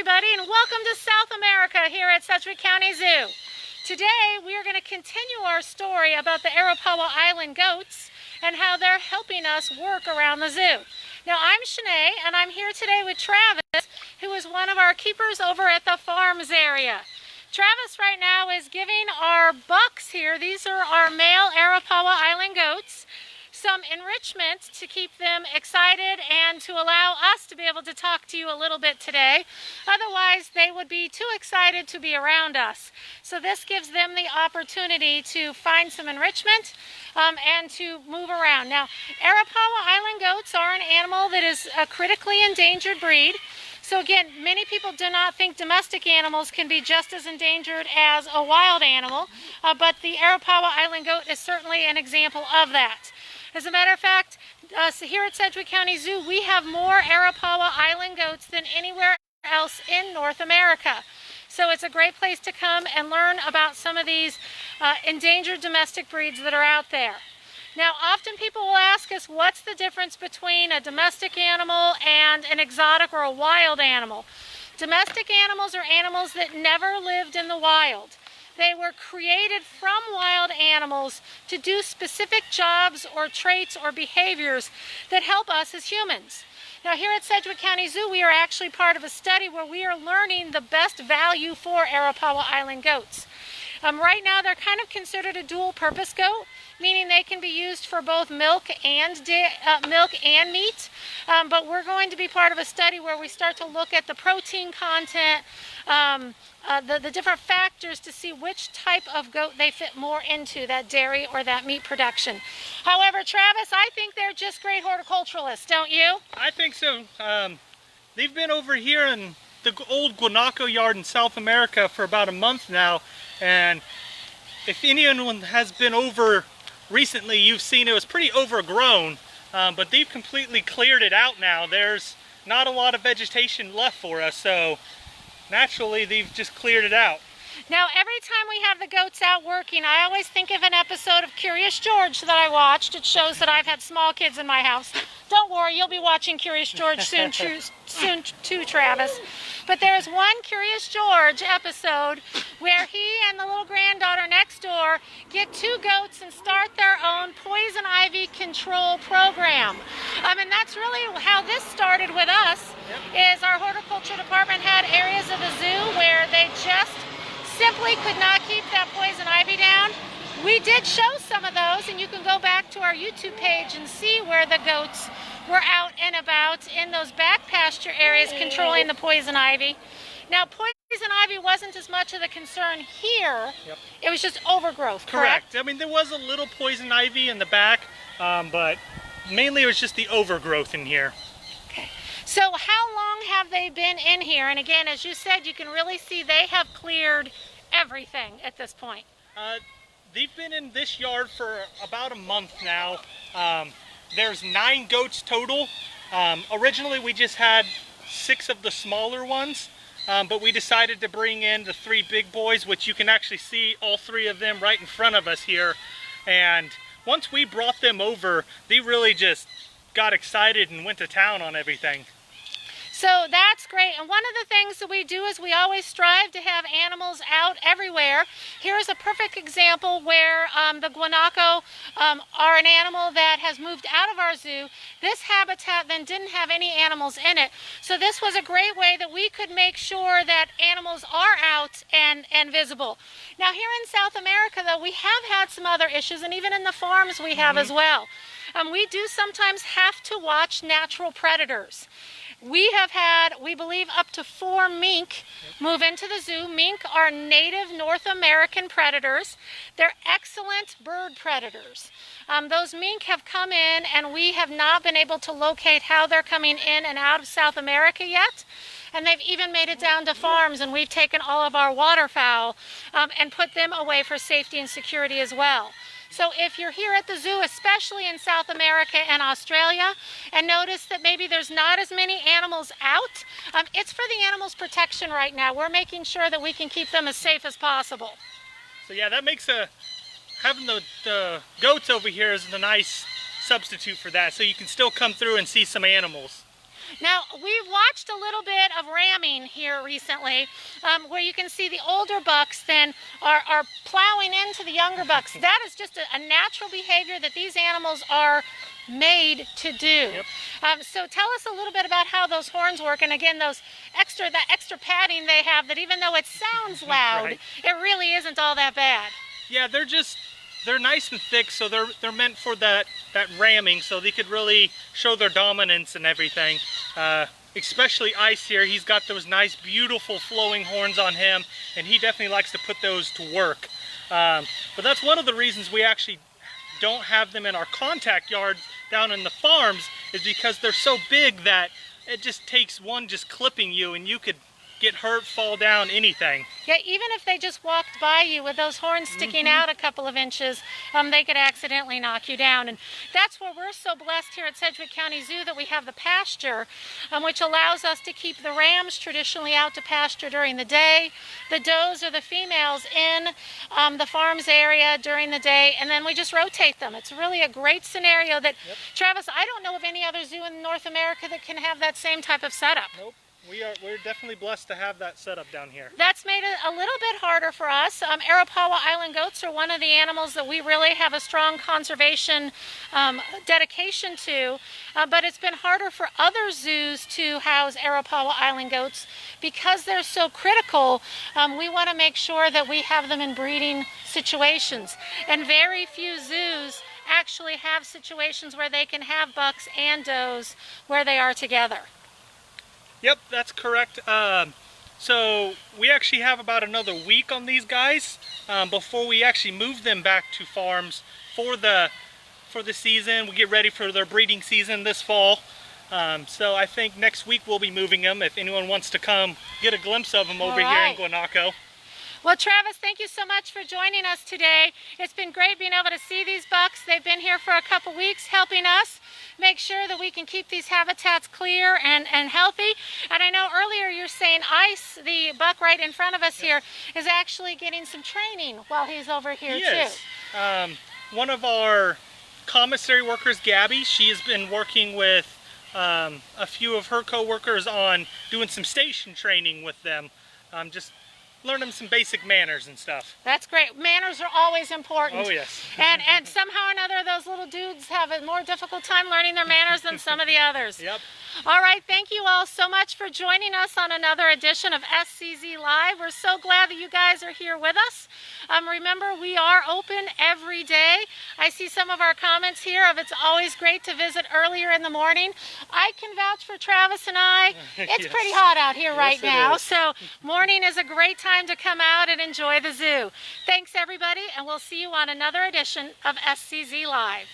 everybody, and welcome to South America here at Sedgwick County Zoo. Today we are going to continue our story about the Arapawa Island goats and how they're helping us work around the zoo. Now I'm Shanae, and I'm here today with Travis, who is one of our keepers over at the farms area. Travis right now is giving our bucks here, these are our male Arapawa Island goats, some enrichment to keep them excited and to allow us to be able to talk to you a little bit today. Otherwise, they would be too excited to be around us. So this gives them the opportunity to find some enrichment and to move around. Now, Arapawa Island goats are an animal that is a critically endangered breed. So again, many people do not think domestic animals can be just as endangered as a wild animal, but the Arapawa Island goat is certainly an example of that. As a matter of fact, here at Sedgwick County Zoo, we have more Arapawa Island goats than anywhere else in North America. So it's a great place to come and learn about some of these endangered domestic breeds that are out there. Now, often people will ask us, what's the difference between a domestic animal and an exotic or a wild animal? Domestic animals are animals that never lived in the wild. They were created from wild animals to do specific jobs or traits or behaviors that help us as humans. Now here at Sedgwick County Zoo, we are actually part of a study where we are learning the best value for Arapawa Island goats. Right now they're kind of considered a dual purpose goat, meaning they can be used for both milk and meat. But we're going to be part of a study where we start to look at the protein content, the different factors to see which type of goat they fit more into, that dairy or that meat production. However, Travis, I think they're just great horticulturalists, don't you? I think so. They've been over here in the old guanaco yard in South America for about a month now, and if anyone has been over recently, you've seen it was pretty overgrown, but they've completely cleared it out now. There's not a lot of vegetation left for us, so naturally they've just cleared it out. Now every time we have the goats out working, I always think of an episode of Curious George that I watched. It shows that I've had small kids in my house. Don't worry, you'll be watching Curious George soon too, Travis. But there's one Curious George episode where he and the little granddaughter next door get two goats and start their own poison ivy control program. And that's really how this started with us. Is our horticulture department had areas of the zoo where they just simply could not keep that poison ivy down. We did show some of those, and you can go back to our YouTube page and see where the goats were out and about in those back pasture areas controlling the poison ivy. Now, poison ivy wasn't as much of the concern here. It was just overgrowth, correct? I mean, there was a little poison ivy in the back, but mainly it was just the overgrowth in here. Okay. So how long have they been in here? And again, as you said, you can really see they have cleared everything at this point. They've been in this yard for about a month now. There's 9 goats total. Originally we just had 6 of the smaller ones, but we decided to bring in the 3 big boys, which you can actually see all 3 of them right in front of us here. And once we brought them over, they really just got excited and went to town on everything. So that's great. And one of the things that we do is we always strive to have animals out everywhere. Here's a perfect example where the guanaco are an animal that has moved out of our zoo. This habitat then didn't have any animals in it. So this was a great way that we could make sure that animals are out and visible. Now here in South America, though, we have had some other issues, and even in the farms we have as well. We do sometimes have to watch natural predators. We have had, we believe, up to 4 mink move into the zoo. Mink are native North American predators. They're excellent bird predators. Those mink have come in, and we have not been able to locate how they're coming in and out of South America yet. And they've even made it down to farms, and we've taken all of our waterfowl and put them away for safety and security as well. So if you're here at the zoo, especially in South America and Australia, and notice that maybe there's not as many animals out, it's for the animals' protection right now. We're making sure that we can keep them as safe as possible. So yeah, that makes having the goats over here is a nice substitute for that, so you can still come through and see some animals. Now, we watched a little bit of ramming here recently, where you can see the older bucks then are plowing into the younger bucks. That is just a natural behavior that these animals are made to do. Yep. So tell us a little bit about how those horns work, and again, that extra padding they have, that even though it sounds loud, Right. it really isn't all that bad. Yeah, they're nice and thick, so they're meant for that ramming, so they could really show their dominance and everything. Especially Ice here, he's got those nice, beautiful flowing horns on him, and he definitely likes to put those to work. But that's one of the reasons we actually don't have them in our contact yards down in the farms, is because they're so big that it just takes one just clipping you and you could get hurt, fall down, anything. Yeah, even if they just walked by you with those horns sticking out a couple of inches, they could accidentally knock you down. And that's where we're so blessed here at Sedgwick County Zoo, that we have the pasture, which allows us to keep the rams traditionally out to pasture during the day, the does or the females in the farms area during the day, and then we just rotate them. It's really a great scenario that, Travis, I don't know of any other zoo in North America that can have that same type of setup. Nope. We're definitely blessed to have that setup down here. That's made it a little bit harder for us. Arapawa Island goats are one of the animals that we really have a strong conservation dedication to, but it's been harder for other zoos to house Arapawa Island goats because they're so critical. We want to make sure that we have them in breeding situations, and very few zoos actually have situations where they can have bucks and does where they are together. Yep, that's correct. So we actually have about another week on these guys before we actually move them back to farms for the season. We get ready for their breeding season this fall. So I think next week we'll be moving them if anyone wants to come get a glimpse of them over here in Guanaco. Well, Travis, thank you so much for joining us today. It's been great being able to see these bucks. They've been here for a couple weeks helping us make sure that we can keep these habitats clear and healthy. And I know earlier you're saying Ice, the buck right in front of us here, is actually getting some training while he's over here too. One of our commissary workers, Gabby, she has been working with a few of her co-workers on doing some station training with them. Just learn them some basic manners and stuff. That's great. Manners are always important. Oh, yes. and somehow or another, those little dudes have a more difficult time learning their manners than some of the others. Yep. All right, thank you all so much for joining us on another edition of SCZ Live. We're so glad that you guys are here with us. Remember, we are open every day. I see some of our comments here of it's always great to visit earlier in the morning. I can vouch for Travis and I. It's pretty hot out here right now, so morning is a great time to come out and enjoy the zoo. Thanks, everybody, and we'll see you on another edition of SCZ Live.